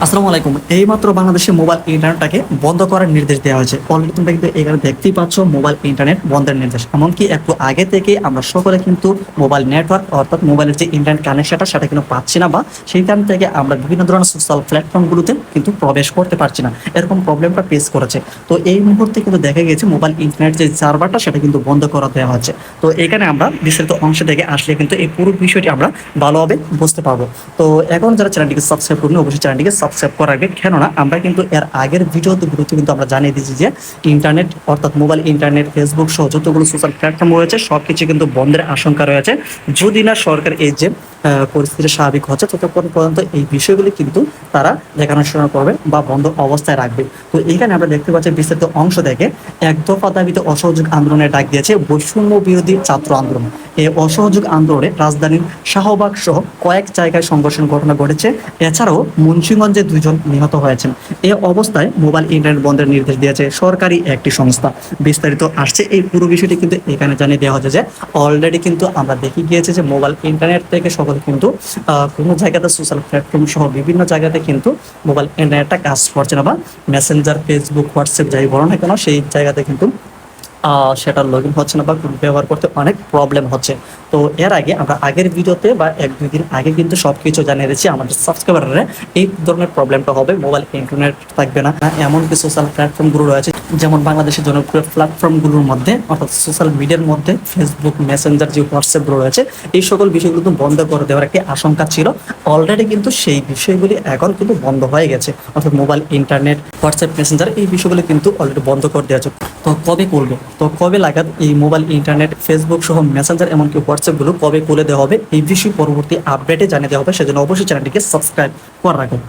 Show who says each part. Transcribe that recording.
Speaker 1: আসসালামু আলাইকুম। এইমাত্র বাংলাদেশে মোবাইল ইন্টারনেটটাকে বন্ধ করার নির্দেশ দেওয়া হয়েছে। অলরেডি তোমরা কিন্তু এখানে দেখতেই পাচ্ছ মোবাইল ইন্টারনেট বন্ধের নির্দেশ। এমনকি একটু আগে থেকে আমরা সকলে কিন্তু মোবাইল নেটওয়ার্ক অর্থাৎ মোবাইলের যে ইন্টারনেট কানেকশনটা সেটা কিন্তু পাচ্ছি না, বা সেইখান থেকে আমরা বিভিন্ন ধরনের সোশ্যাল প্ল্যাটফর্মগুলোতে কিন্তু প্রবেশ করতে পারছি না। এরকম প্রবলেমটা ফেস করেছে। তো এই মুহূর্তে কিন্তু দেখা গেছে মোবাইল ইন্টারনেট যে সার্ভারটা সেটা কিন্তু বন্ধ করা দেওয়া হচ্ছে। তো এখানে আমরা বিস্তারিত অংশ থেকে আসলে কিন্তু এই পুরো বিষয়টি আমরা ভালোভাবে বুঝতে পারবো। তো এখন যারা চ্যানেলটিকে সাবস্ক্রাইব করুন, অবশ্যই চ্যানেলটিকে সাবস্ক্রাইব করার আগে, কেননা আমরা কিন্তু এর আগের ভিডিওগুলোতে কিন্তু আমরা জানিয়ে দিয়েছি যে ইন্টারনেট অর্থাৎ মোবাইল ইন্টারনেট, ফেসবুক সহ যতগুলো সোশ্যাল প্ল্যাটফর্ম রয়েছে সবকিছু কিন্তু বন্ধের আশঙ্কা রয়েছে, যদি না সরকার এই যে পরিস্থিতি স্বাভাবিক হচ্ছে ততক্ষণ পর্যন্ত এই বিষয়গুলি কিন্তু তারা দেখাশোনা করবে বা বন্ধ অবস্থায় রাখবে। তো এখানে আমরা দেখতে পাচ্ছি বিস্তারিত অংশ থেকে এক দফা দাবিতে অসহযোগ আন্দোলনের ডাক দিয়েছে বৈষম্য বিরোধী ছাত্র আন্দোলন। এই অসহযোগ আন্দোলনে রাজধানীর শাহবাগ সহ কয়েক জায়গায় সংঘর্ষের ঘটনা ঘটেছে। এছাড়াও মুন্সিগঞ্জে 2 জন নিহত হয়েছেন। এই অবস্থায় মোবাইল ইন্টারনেট বন্ধের নির্দেশ দিয়েছে সরকারি একটি সংস্থা। বিস্তারিত আসছে এই পুরো বিষয়টি কিন্তু এখানে জানিয়ে দেওয়া হচ্ছে যে অলরেডি কিন্তু আমরা দেখে গিয়েছি যে মোবাইল ইন্টারনেট থেকে সকলে কিন্তু কোনো জায়গাতে সোশ্যাল প্ল্যাটফর্ম সহ বিভিন্ন জায়গাতে কিন্তু মোবাইল ইন্টারনেটটা কাজ করছে না, বা মেসেঞ্জার, ফেসবুক, হোয়াটসঅ্যাপ যাই বলো না কেন সেই জায়গাতে কিন্তু সেটা লগ ইন হচ্ছে না বা ব্যবহার করতে অনেক প্রবলেম হচ্ছে। তো এর আগে আমরা আগের ভিডিওতে বা 1-2 দিন আগে কিন্তু সবকিছু জানিয়ে দিচ্ছি আমাদের সাবস্ক্রাইবাররা এই ধরনের প্রবলেমটা হবে, মোবাইল ইন্টারনেট থাকবে না। এমন কিছু সোশ্যাল প্ল্যাটফর্মগুলো রয়েছে যেমন বাংলাদেশের জনপ্রিয় প্ল্যাটফর্মগুলোর মধ্যে অর্থাৎ সোশ্যাল মিডিয়ার মধ্যে ফেসবুক, মেসেঞ্জার, যে হোয়াটসঅ্যাপগুলো রয়েছে এই সকল বিষয়গুলো কিন্তু বন্ধ করে দেওয়ার একটি আশঙ্কা ছিল। অলরেডি কিন্তু সেই বিষয়গুলি এখন কিন্তু বন্ধ হয়ে গেছে, অর্থাৎ মোবাইল ইন্টারনেট, হোয়াটসঅ্যাপ, মেসেঞ্জার এই বিষয়গুলো কিন্তু অলরেডি বন্ধ করে দেওয়া হচ্ছে। তো কবে করবে, তো কবে লাগাত এই মোবাইল ইন্টারনেট, ফেসবুক সহ মেসেঞ্জার এমনকি হোয়াটসঅ্যাপগুলো কবে খুলে দেওয়া হবে এই বিষয়ে পরবর্তী আপডেটে জানিয়ে দেওয়া হবে। সেজন্য অবশ্যই চ্যানেলটিকে সাবস্ক্রাইব করে রাখুন।